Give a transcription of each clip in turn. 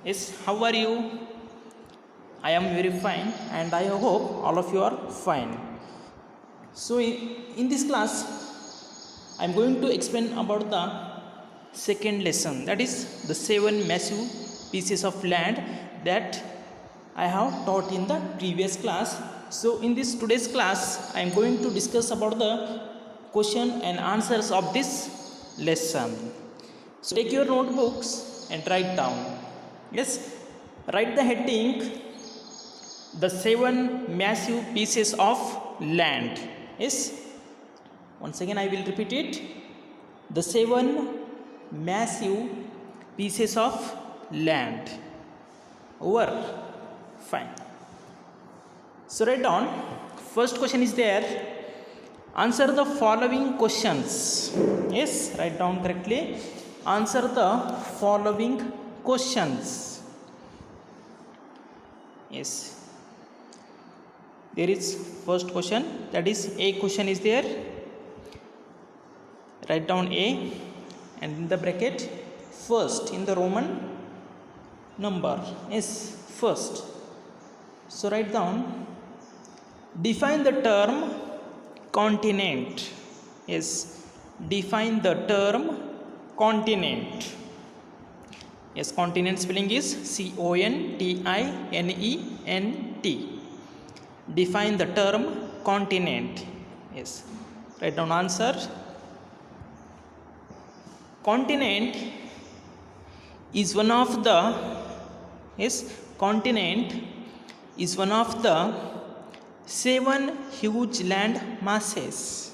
Yes, how are you? I am very fine and I hope all of you are fine. So, in this class, I am going to explain about the second lesson, that is the 7 massive pieces of land that I have taught in the previous class. So, in this today's class, I am going to discuss about the question and answers of this lesson. So, take your notebooks and write down. Yes, write the heading the 7 massive pieces of land. Yes, once again I will repeat it, the 7 massive pieces of land. Over. Fine. So write down, first question is there, answer the following questions. Yes, write down correctly, answer the following questions. Yes, there is first question, that is a question is there. Write down a and in the bracket first in the Roman number. Yes, first. So write down, define the term continent. Yes, define the term continent. Yes, continent spelling is CONTINENT. Define the term continent. Yes, write down answer. Continent is one of the, yes, continent is one of the 7 huge land masses.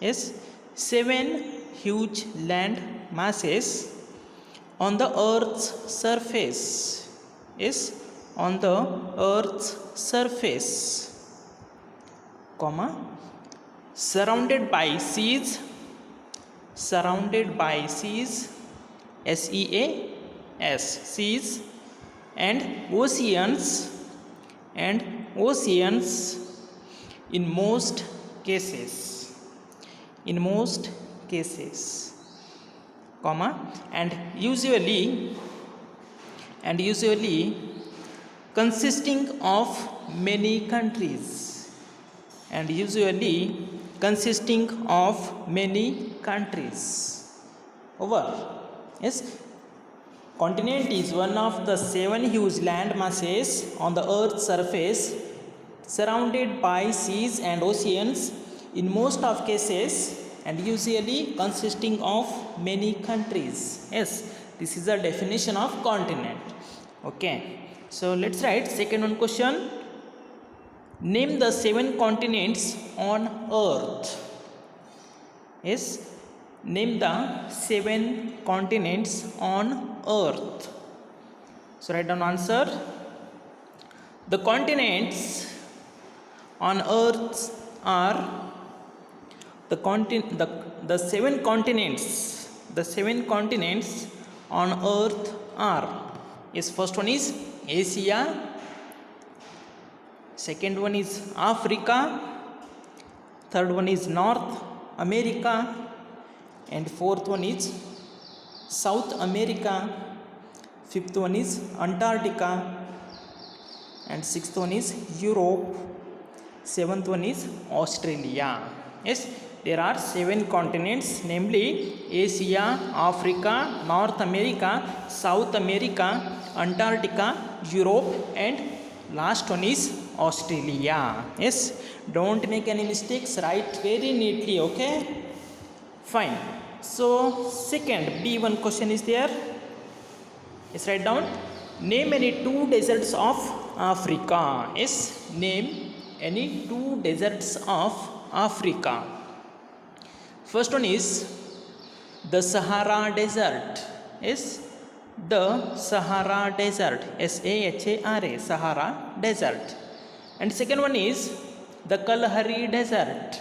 Yes, 7 huge land masses on the earth's surface. Yes, on the earth's surface, comma, surrounded by seas, surrounded by seas, SEAS, seas, and oceans, in most cases, in most cases, comma, and usually consisting of many countries, and usually consisting of many countries. Over. Yes, continent is one of the 7 huge land masses on the earth's surface, surrounded by seas and oceans in most of cases, and usually consisting of many countries. Yes, this is the definition of continent. Okay, so let's write second one question. Name the 7 continents on earth. Yes, name the 7 continents on earth. So write down answer. The continents on earth are the 7 continents. The 7 continents on earth are, yes, first one is Asia, second one is Africa, third one is North America, and fourth one is South America, fifth one is Antarctica, and sixth one is Europe, seventh one is Australia. Yes, there are 7 continents, namely Asia, Africa, North America, South America, Antarctica, Europe, and last one is Australia. Yes, don't make any mistakes, write very neatly. Okay, fine. So second B1 question is there. Yes, write down, name any 2 deserts of Africa. Yes, name any 2 deserts of Africa. First one is the Sahara Desert. Yes, the Sahara Desert, SAHARA, Sahara Desert. And second one is the Kalahari Desert.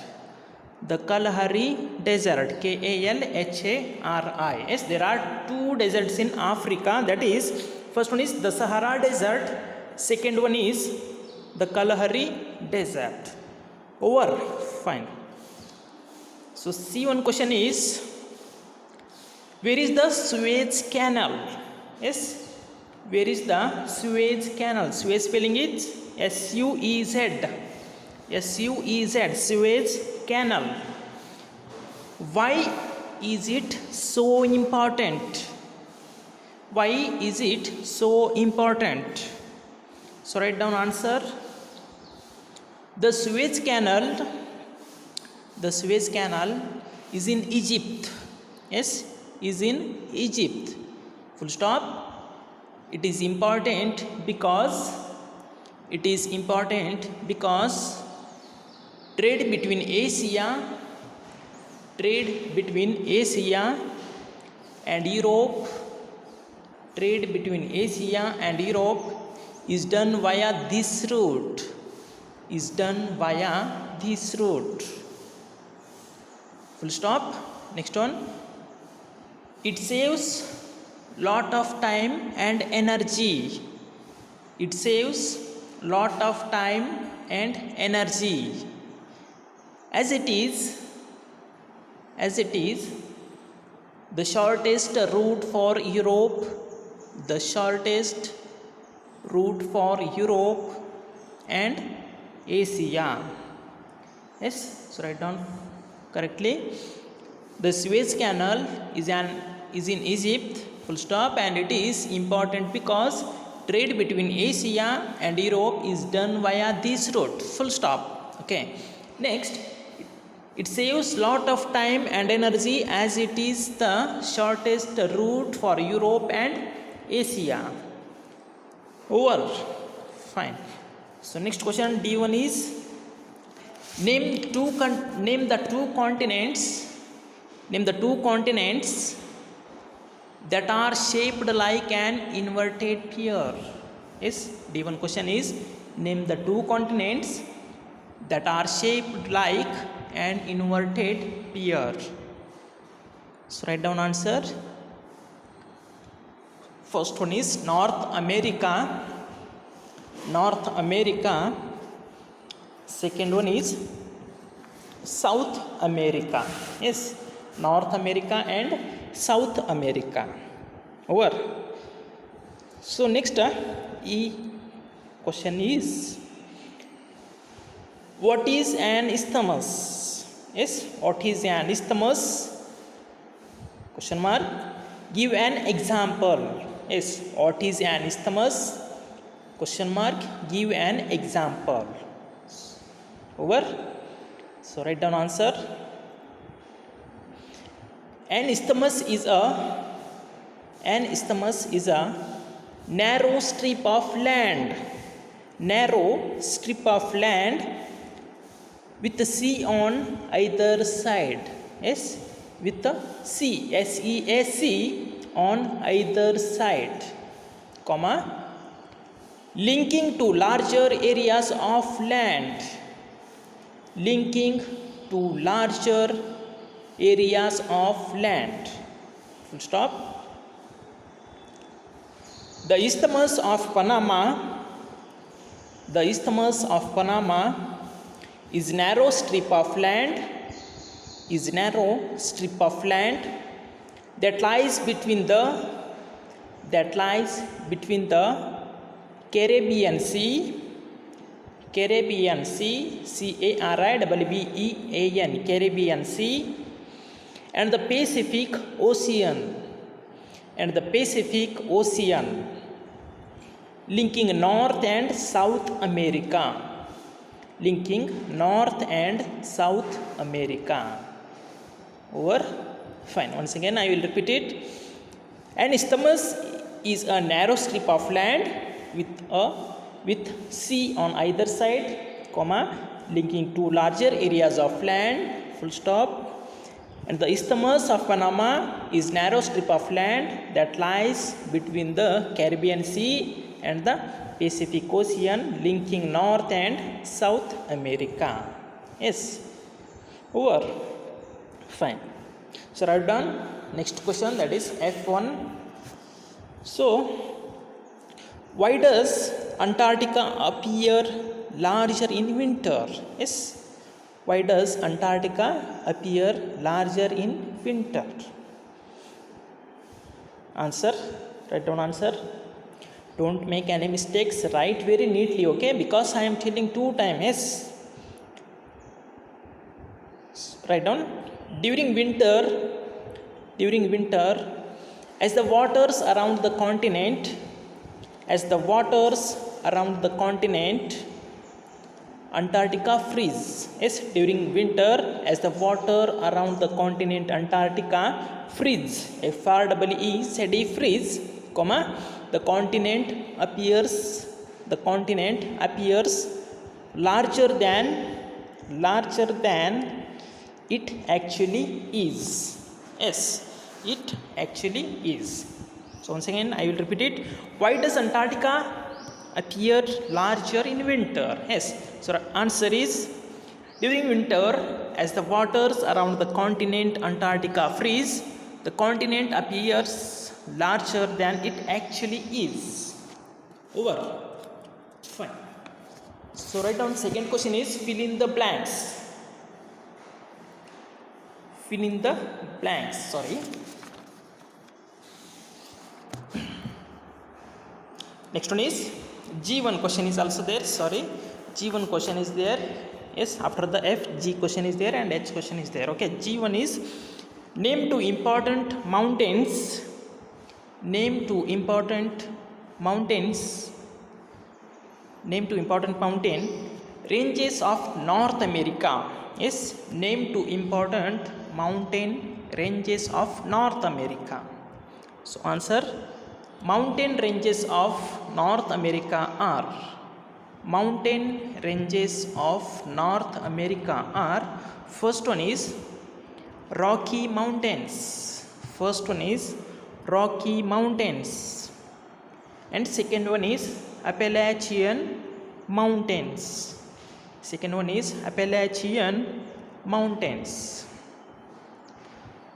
The Kalahari Desert, KALHARI. Yes, there are 2 deserts in Africa. That is, first one is the Sahara Desert, second one is the Kalahari Desert. Over. Fine. So C1 question is, where is the Suez Canal? Yes, Where is the Suez Canal? Suez spelling is S-U-E-Z. S-U-E-Z. Suez Canal. Why is it so important? Why is it so important? So write down answer. The Suez Canal is in Egypt. Yes, is in Egypt. Full stop. It is important because trade between Asia and Europe is done via this route. Full stop. Next one. It saves lot of time and energy. As it is the shortest route for Europe and Asia. Yes, so write down correctly. The Suez Canal is in Egypt, full stop, and it is important because trade between Asia and Europe is done via this route, full stop. Okay, next, it saves lot of time and energy as it is the shortest route for Europe and Asia. Over. Fine. So next question D1 is name the two continents that are shaped like an inverted pear. Yes, D1 question is name the two continents that are shaped like an inverted pear. So write down answer. First one is North America. Second one is South America. Yes, North America and South America. Over. So next E question is what is an isthmus? Yes, what is an isthmus? Question mark. Give an example. Yes, what is an isthmus? Question mark. Give an example. Over. So write down answer. An isthmus is a narrow strip of land with the sea on either side. Yes, with the sea, SEAC on either side, comma, linking to larger areas of land. Full stop. The Isthmus of Panama is narrow strip of land that lies between the Caribbean Sea, Caribbean Sea, and the Pacific Ocean, linking North and South America. Over. Fine. Once again, I will repeat it. An isthmus is a narrow strip of land with sea on either side, comma, linking two larger areas of land. Full stop. And the Isthmus of Panama is narrow strip of land that lies between the Caribbean Sea and the Pacific Ocean, linking North and South America. Yes. Over. Fine. So write down next question, that is F1. So why does Antarctica appear larger in winter? Yes. Why does Antarctica appear larger in winter? Answer. Write down answer. Don't make any mistakes, write very neatly, okay, because I am telling 2 times. Yes, write down. during winter during winter, as the waters around the continent as the waters around the continent Antarctica freeze. Yes, during winter, as the water around the continent Antarctica freeze, FREE said freeze, comma, the continent appears larger than it actually is. Yes, it actually is. So once again I will repeat it. Why does Antarctica appear larger in winter? Yes, so the answer is, during winter, as the waters around the continent Antarctica freeze, the continent appears larger than it actually is. Over. Fine. So write down. Second question is, fill in the blanks. Fill in the blanks, sorry. Next one is G1 question is also there, sorry, G1 question is there. Yes, after the F, G question is there and H question is there. Okay, G1 is, name two important mountains name two important mountain ranges of North America. Yes, name two important mountain ranges of North America. So answer, mountain ranges of North America are first one is Rocky Mountains, and second one is Appalachian Mountains.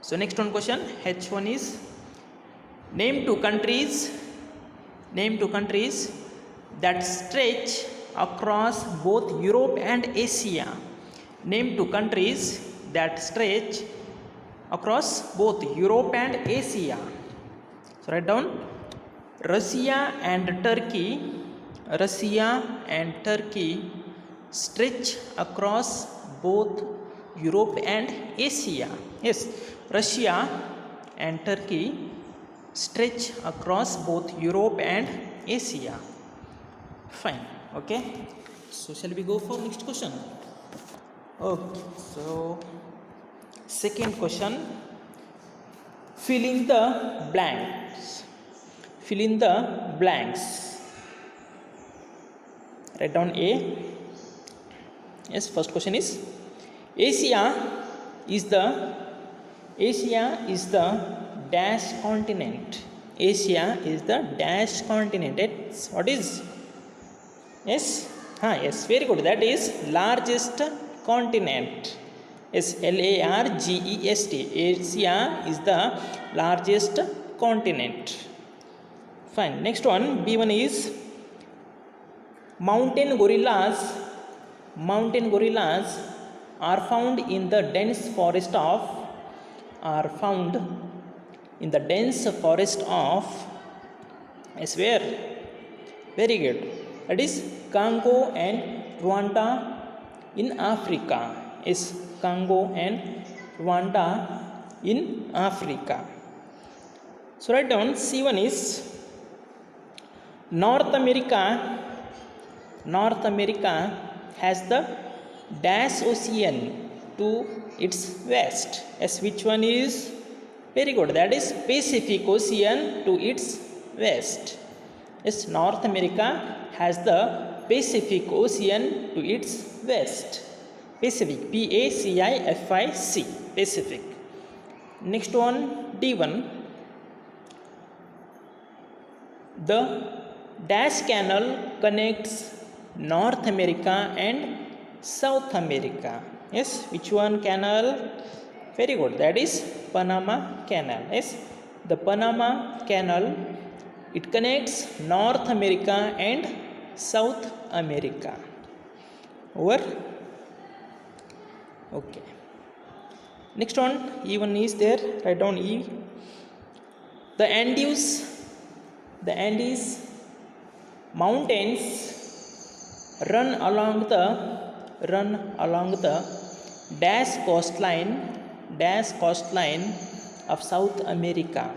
So next one question, H1 is, name two countries that stretch across both Europe and Asia. Name two countries that stretch across both Europe and Asia. So write down, Russia and Turkey stretch across both Europe and Asia. Yes, Russia and Turkey stretch across both Europe and Asia. Fine. Okay, so shall we go for next question? Okay, so second question, fill in the blanks. Write down A. Yes, first question is, Asia is the dash continent. It's, what is? Yes, yes, very good, that is largest continent. Yes, LARGEST, Asia is the largest continent. Fine. Next one, B1 is, mountain gorillas are found in the dense forest of yes, where? Very good, that is Congo and Rwanda in Africa. Is Congo and Rwanda in Africa. So write down, C1 is, North America has the dash ocean to its west. Yes, which one is? Very good, that is Pacific Ocean to its west. Yes, North America has the Pacific Ocean to its west. Pacific, PACIFIC, Pacific. Next one, D1, the dash canal connects North America and South America. Yes, which one canal? Very good, that is Panama Canal. Yes, the Panama Canal, it connects North America and South America. Over. Okay, next one, E1 is there. Write down E. The Andes mountains run along the dash coastline of South America.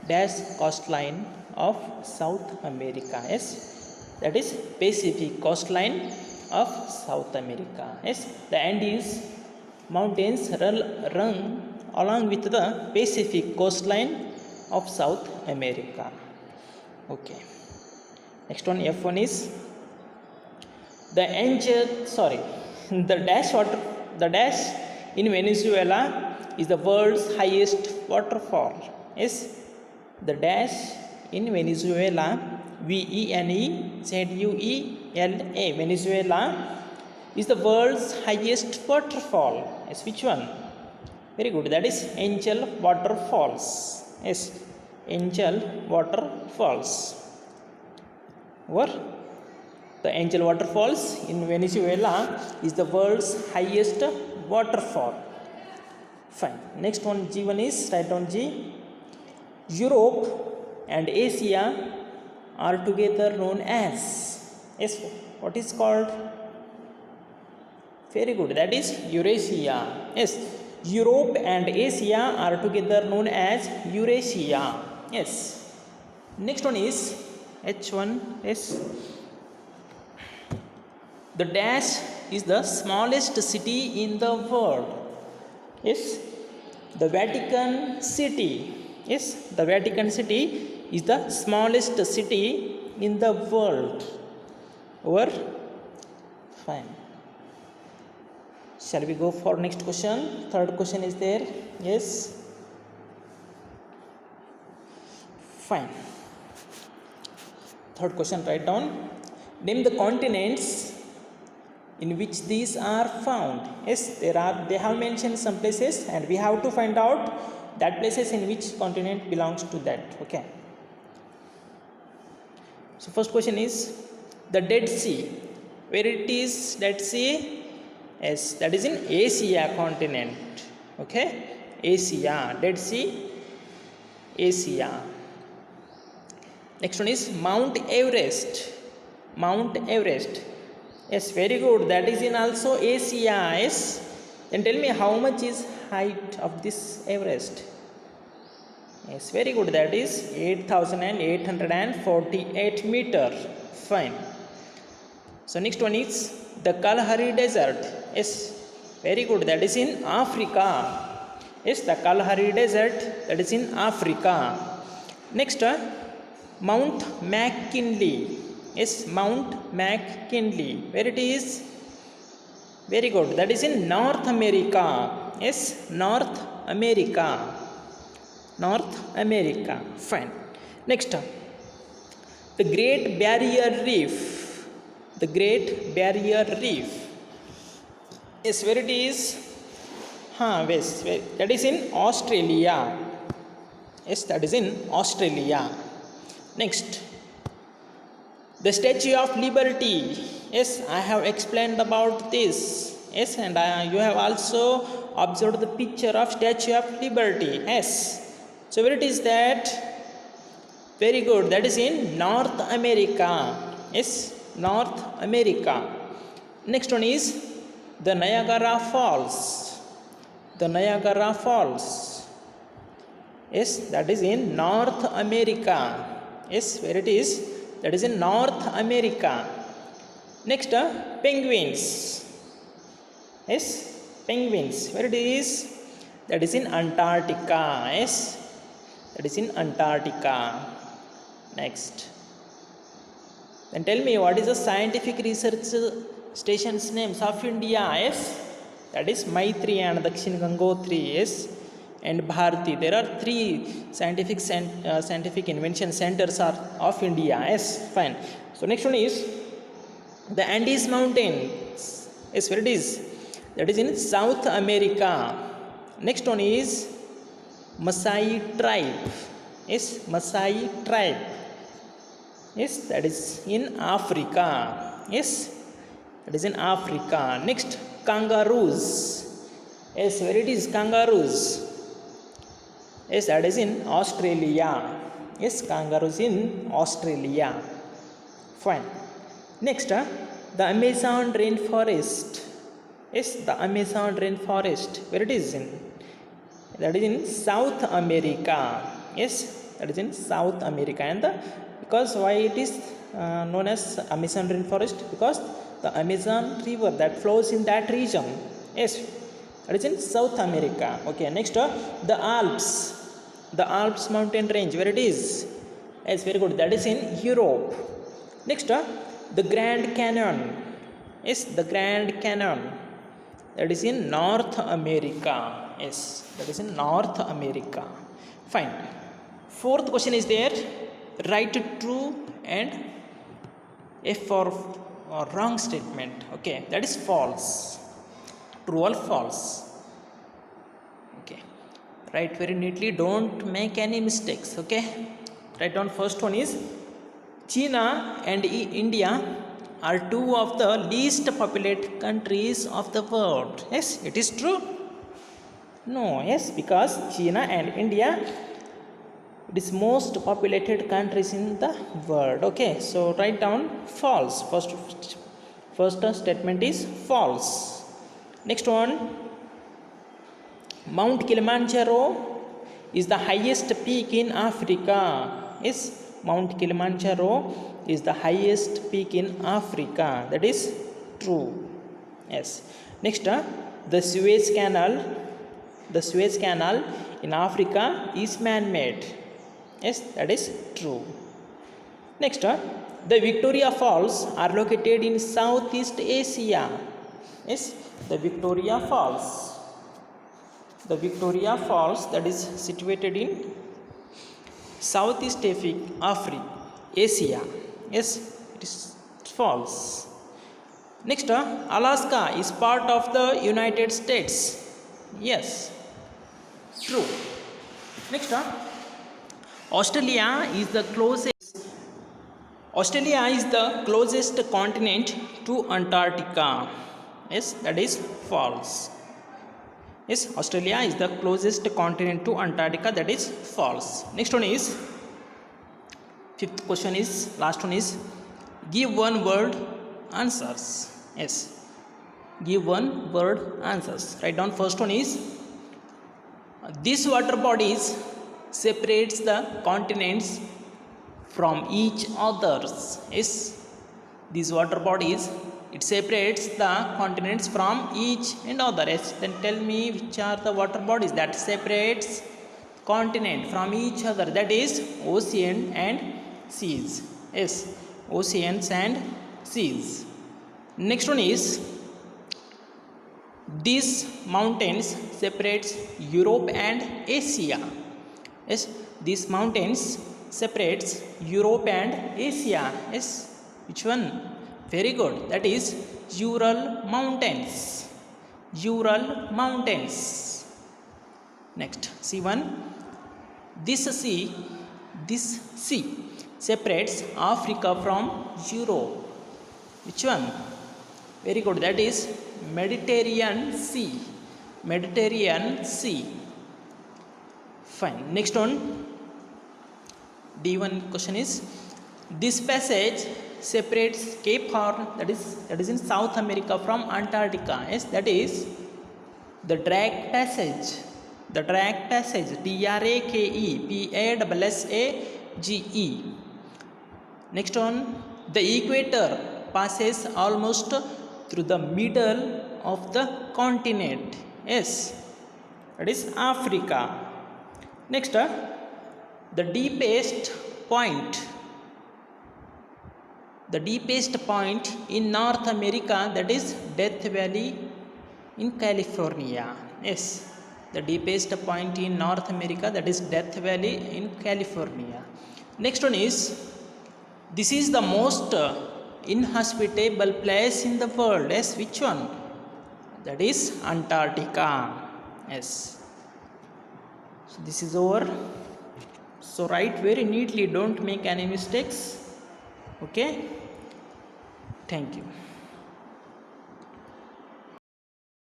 Dash coastline of South America. Yes, that is Pacific coastline of South America. Yes, the Andes mountains run along with the Pacific coastline of South America. Okay, next one, F1 is the the dash in Venezuela is the world's highest waterfall. Yes, the dash in Venezuela, Venezuela, Venezuela is the world's highest waterfall. Yes, which one? Very good, that is Angel Waterfalls. Yes, Angel Waterfalls. Or the Angel Waterfalls in Venezuela is the world's highest waterfall. Fine. Next one, G1 is, write down G. Europe and Asia are together known as. Yes, what is called? Very good, that is Eurasia. Yes, Europe and Asia are together known as Eurasia. Yes. Next one is H1. Yes, the dash is the smallest city in the world. Yes, the Vatican City. Yes, the Vatican City is the smallest city in the world. Over. Fine. Shall we go for next question? Third question is there. Yes. Fine. Third question, write down. Name the continents in which these are found. Yes, they have mentioned some places and we have to find out that places in which continent belongs to that. Okay, so first question is the Dead Sea. Where it is, Dead Sea? Yes, that is in Asia continent. Okay, Asia, Dead Sea, Asia. Next one is Mount Everest. Mount Everest. Yes, very good, that is in also Asia. Yes, then tell me how much is height of this Everest? Yes, very good, that is 8,848 meter. Fine. So next one is the Kalahari Desert. Yes, very good, that is in Africa. Yes, the Kalahari Desert, that is in Africa. Next, Mount McKinley. Yes, Mount McKinley. Where it is? Very good, that is in North America. Yes, North America. North America. Fine. Next, the Great Barrier Reef. The Great Barrier Reef. Yes, where it is? That is in Australia. Yes, that is in Australia. Next, the Statue of Liberty. Yes, I have explained about this. Yes, and you have also observed the picture of Statue of Liberty. Yes, so where it is that? Very good, that is in North America. Yes, North America. Next one is the Niagara Falls. The Niagara Falls. Yes, that is in North America. Yes, where it is? That is in North America. Next, penguins. Yes, penguins. Where it is? That is in Antarctica. Yes, that is in Antarctica. Next, then tell me what is the scientific research stations names of India? Yes, that is Maitri and Dakshin Gangotri. Yes, and Bharati. There are three scientific invention centers of India. Yes, fine. So next one is the Andes Mountains. Yes, where it is? That is in South America. Next one is Maasai tribe. Yes, Maasai tribe. Yes, that is in Africa. Yes, that is in Africa. Next, kangaroos. Yes, where it is? Kangaroos. Yes, that is in Australia. Yes, kangaroos in Australia. Fine. Next, the Amazon rainforest. Yes, the Amazon rainforest. Where it is in? That is in South America. Yes, that is in South America. And because why it is known as Amazon rainforest? Because the Amazon river that flows in that region. Yes, that is in South America. Okay. Next, the Alps. The Alps mountain range. Where it is? Yes, very good. That is in Europe. Next, the Grand Canyon. Yes, the Grand Canyon. That is in North America. Yes, that is in North America. Fine. Fourth question is there. Write true and F for wrong statement. Okay, that is false. True or false. Okay. Write very neatly. Don't make any mistakes. Okay. Write down first one is China and India are two of the least populated countries of the world. Yes, it is true. No, yes, because China and India it is most populated countries in the world. Okay, so write down false. First statement is false. Next one, Mount Kilimanjaro is the highest peak in Africa. Yes, Mount Kilimanjaro is the highest peak in Africa. That is true. Yes. Next, the Suez Canal in Africa is man-made. Yes, that is true. Next, the Victoria Falls are located in Southeast Asia. Yes, the Victoria Falls that is situated in Southeast Asia. Yes, it is false. Next, Alaska is part of the United States. Yes, true. Next, Australia is the closest continent to Antarctica. Yes, that is false. Yes, Australia is the closest continent to Antarctica. That is false. Next one is fifth question is last one is give one word answers. Yes, give one word answers. Write down first one is these water bodies separates the continents from each others. Yes, these water bodies it separates the continents from each and other. Yes, then tell me which are the water bodies that separates continent from each other. That is ocean and seas. Yes, oceans and seas. Next one is these mountains separates Europe and Asia. Yes, these mountains separates Europe and Asia. Yes, which one? Very good. That is Ural Mountains. Ural Mountains. Next, C1. This sea separates Africa from Europe. Which one? Very good. That is Mediterranean Sea. Mediterranean Sea. Fine. Next one. D1 question is this passage separates Cape Horn that is in South America from Antarctica. Yes, that is the Drake Passage. The Drake Passage. DRAKE. Next one, the equator passes almost through the middle of the continent. Yes, that is Africa. Next, the deepest point in North America, that is Death Valley in California. Yes, the deepest point in North America, that is Death Valley in California. Next one is this is the most inhospitable place in the world. Yes, which one? That is Antarctica. Yes. So this is over. So write very neatly, don't make any mistakes. Okay, thank you.